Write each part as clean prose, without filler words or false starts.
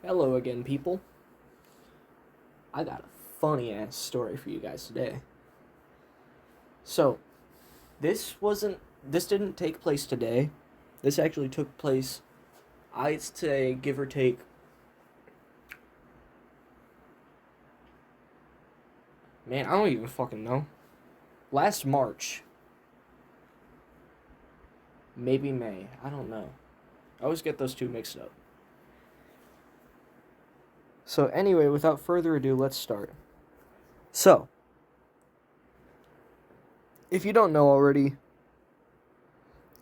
Hello again, people. I got a funny ass story for you guys today. So, this didn't take place today. This actually took place, I'd say, give or take, man, I don't even fucking know. Last March. Maybe May. I don't know. I always get those two mixed up. So, anyway, without further ado, let's start. So, if you don't know already,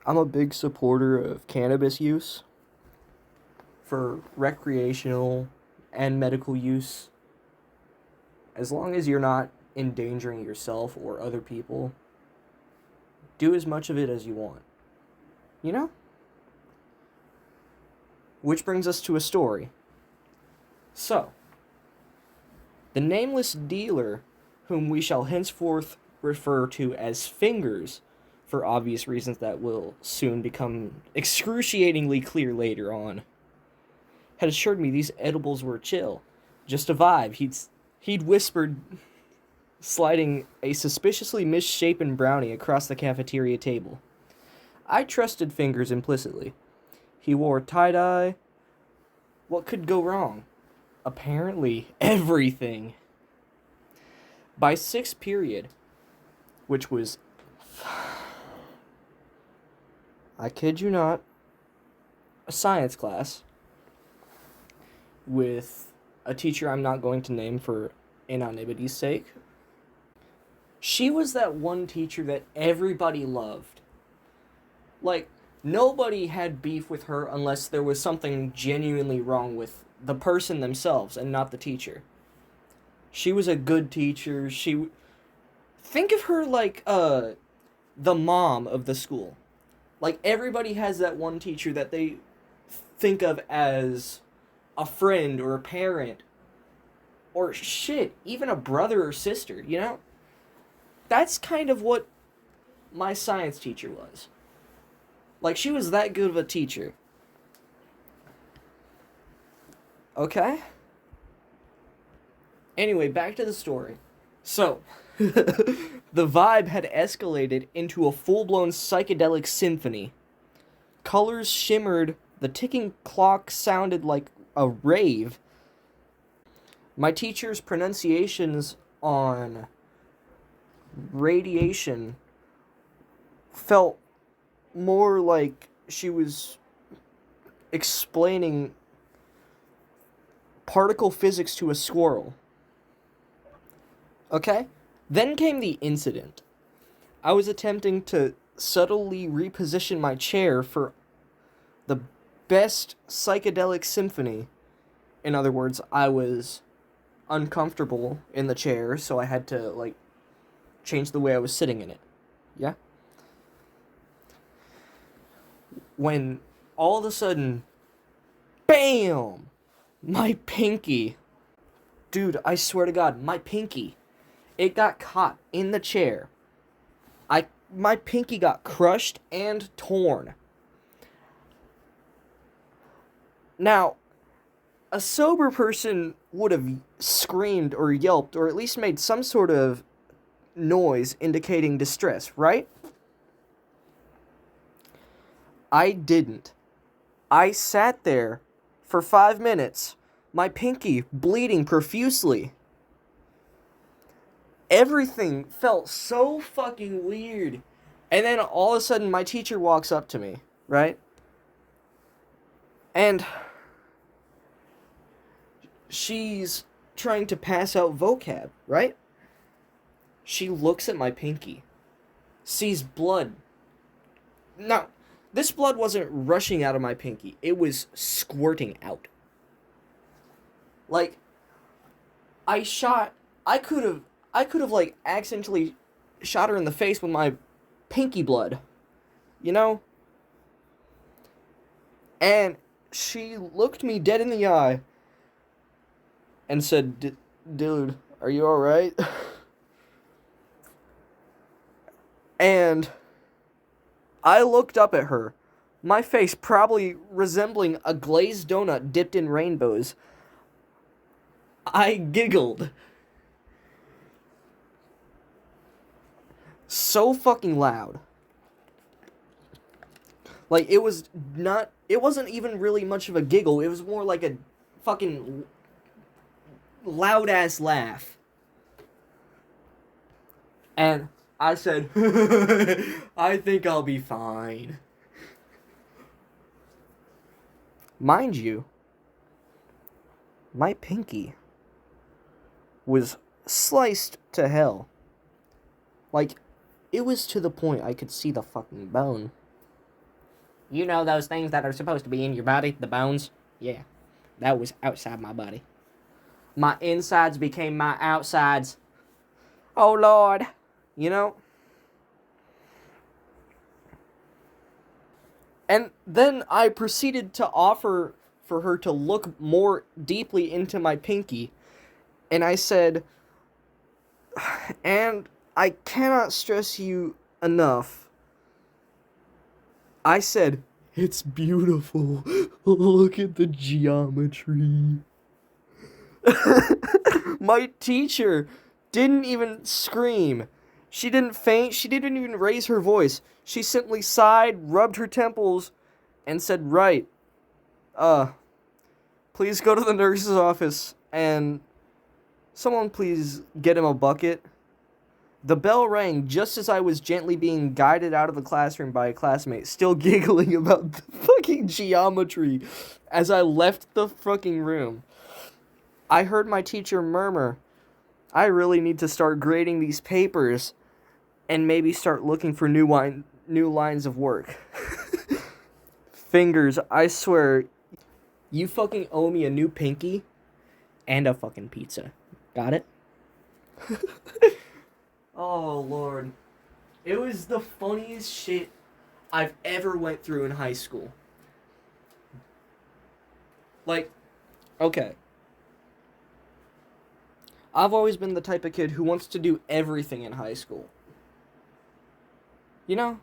I'm a big supporter of cannabis use for recreational and medical use. As long as you're not endangering yourself or other people, do as much of it as you want. You know? Which brings us to a story. So, the nameless dealer, whom we shall henceforth refer to as Fingers, for obvious reasons that will soon become excruciatingly clear later on, had assured me these edibles were chill, just a vibe. He'd whispered, sliding a suspiciously misshapen brownie across the cafeteria table. I trusted Fingers implicitly. He wore tie-dye. What could go wrong? Apparently, everything. By sixth period, which was, I kid you not, a science class with a teacher I'm not going to name for anonymity's sake. She was that one teacher that everybody loved. Like, nobody had beef with her unless there was something genuinely wrong with the person themselves and not the teacher. She was a good teacher. Think of her like the mom of the school. Like, everybody has that one teacher that they think of as a friend or a parent or shit, even a brother or sister, you know? That's kind of what my science teacher was. Like, she was that good of a teacher. Okay? Anyway, back to the story. So, the vibe had escalated into a full-blown psychedelic symphony. Colors shimmered, the ticking clock sounded like a rave. My teacher's pronunciations on radiation felt more like she was explaining particle physics to a squirrel. Okay? Then came the incident. I was attempting to subtly reposition my chair for the best psychedelic symphony. In other words, I was uncomfortable in the chair, so I had to, like, change the way I was sitting in it. Yeah? When all of a sudden, BAM! My pinky. Dude, I swear to God, my pinky. It got caught in the chair. My pinky got crushed and torn. Now, a sober person would have screamed or yelped or at least made some sort of noise indicating distress, right? I didn't. I sat there for 5 minutes, my pinky bleeding profusely. Everything felt so fucking weird. And then all of a sudden my teacher walks up to me, right? And she's trying to pass out vocab, right? She looks at my pinky, sees blood. Now, this blood wasn't rushing out of my pinky. It was squirting out. Like, I could have like accidentally shot her in the face with my pinky blood. You know? And she looked me dead in the eye and said, "Dude, are you alright?" And I looked up at her, my face probably resembling a glazed donut dipped in rainbows. I giggled so fucking loud. Like, it wasn't even really much of a giggle. It was more like a fucking loud ass laugh. And I said, I think I'll be fine. Mind you, my pinky was sliced to hell. Like, it was to the point I could see the fucking bone. You know those things that are supposed to be in your body, the bones? Yeah, that was outside my body. My insides became my outsides. Oh, Lord. You know? And then I proceeded to offer for her to look more deeply into my pinky. And I said, and I cannot stress you enough. I said, it's beautiful. Look at the geometry. My teacher didn't even scream. She didn't faint. She didn't even raise her voice. She simply sighed, rubbed her temples, and said, right. Please go to the nurse's office and someone please get him a bucket. The bell rang just as I was gently being guided out of the classroom by a classmate, still giggling about the fucking geometry as I left the fucking room. I heard my teacher murmur, I really need to start grading these papers and maybe start looking for new lines of work. Fingers, I swear, you fucking owe me a new pinky and a fucking pizza. Got it? Oh, Lord. It was the funniest shit I've ever went through in high school. Like, okay. I've always been the type of kid who wants to do everything in high school. You know?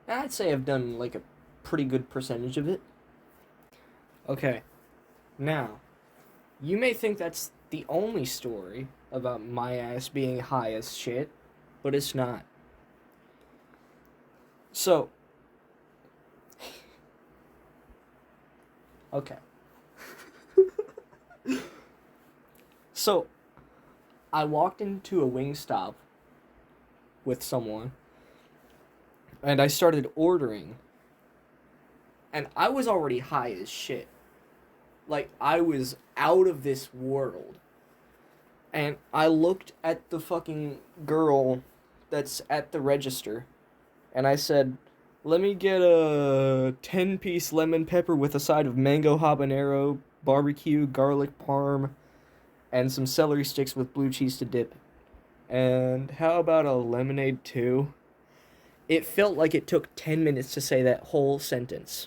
I'd say I've done, like, a pretty good percentage of it. Okay. Now, you may think that's the only story about my ass being high as shit, but it's not. So, okay. So, I walked into a Wingstop with someone, and I started ordering, and I was already high as shit. Like, I was out of this world. And I looked at the fucking girl that's at the register, and I said, let me get a 10-piece lemon pepper with a side of mango habanero, barbecue, garlic parm, and some celery sticks with blue cheese to dip. And how about a lemonade too? It felt like it took 10 minutes to say that whole sentence.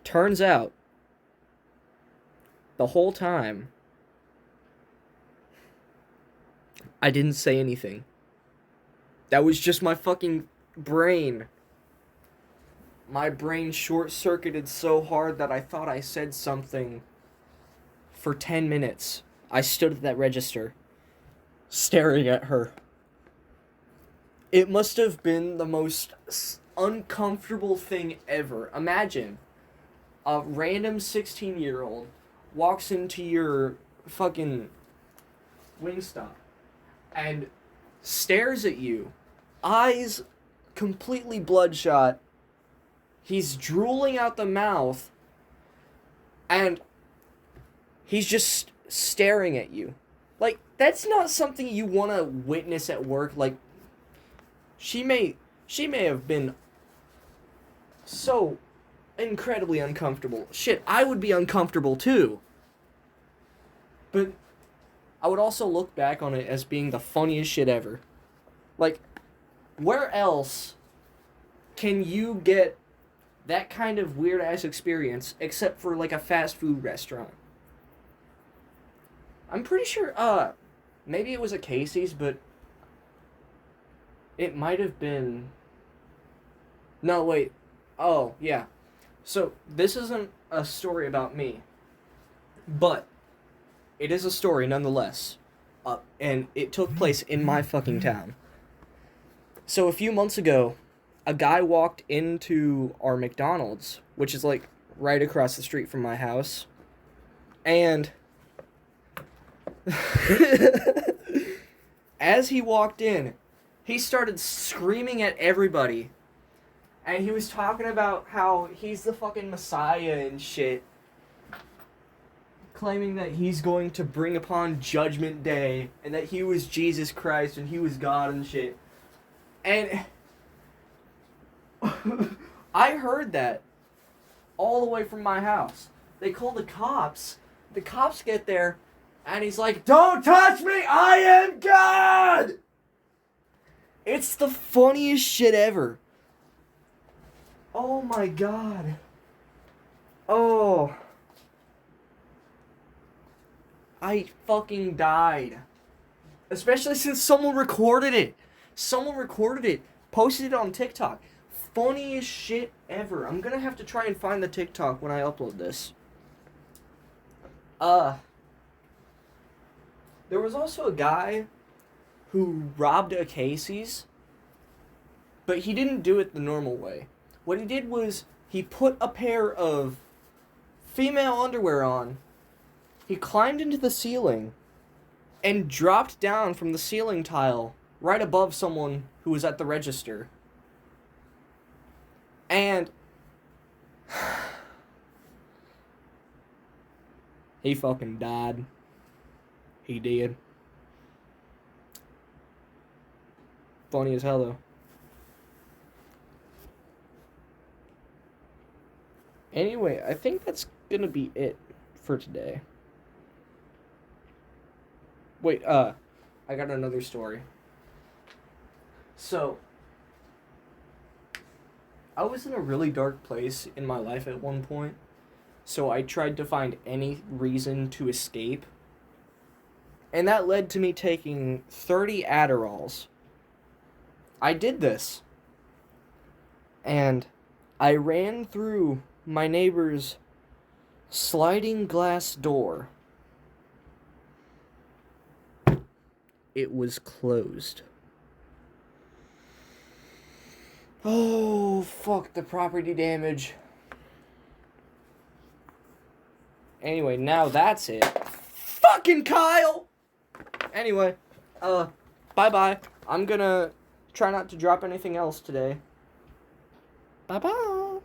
Turns out, the whole time, I didn't say anything. That was just my fucking brain. My brain short-circuited so hard that I thought I said something for 10 minutes. I stood at that register, staring at her. It must have been the most uncomfortable thing ever. Imagine a random 16-year-old walks into your fucking Wingstop and stares at you, eyes completely bloodshot. He's drooling out the mouth, and he's just staring at you. Like, that's not something you want to witness at work. Like, she may have been so incredibly uncomfortable. Shit, I would be uncomfortable too. But I would also look back on it as being the funniest shit ever. Like, where else can you get that kind of weird ass experience except for like a fast food restaurant? I'm pretty sure, maybe it was a Casey's, but it might have been... No, wait. Oh, yeah. So, this isn't a story about me, but it is a story nonetheless. And it took place in my fucking town. So, a few months ago, a guy walked into our McDonald's, which is like right across the street from my house, and as he walked in, he started screaming at everybody. And he was talking about how he's the fucking Messiah and shit. Claiming that he's going to bring upon Judgment Day. And that he was Jesus Christ and he was God and shit. And I heard that all the way from my house. They call the cops. The cops get there and he's like, "Don't touch me! I am God!" It's the funniest shit ever. Oh my god. Oh. I fucking died. Especially since someone recorded it. Someone recorded it. Posted it on TikTok. Funniest shit ever. I'm gonna have to try and find the TikTok when I upload this. There was also a guy who robbed a Casey's. But he didn't do it the normal way. What he did was, he put a pair of female underwear on, he climbed into the ceiling, and dropped down from the ceiling tile right above someone who was at the register. And he fucking died. He did. Funny as hell, though. Anyway, I think that's gonna be it for today. Wait, I got another story. So, I was in a really dark place in my life at one point, so I tried to find any reason to escape. And that led to me taking 30 Adderalls. I did this. And I ran through my neighbor's sliding glass door. It was closed. Oh, fuck the property damage. Anyway, now that's it. Fucking Kyle! Anyway, bye-bye. I'm gonna try not to drop anything else today. Bye-bye.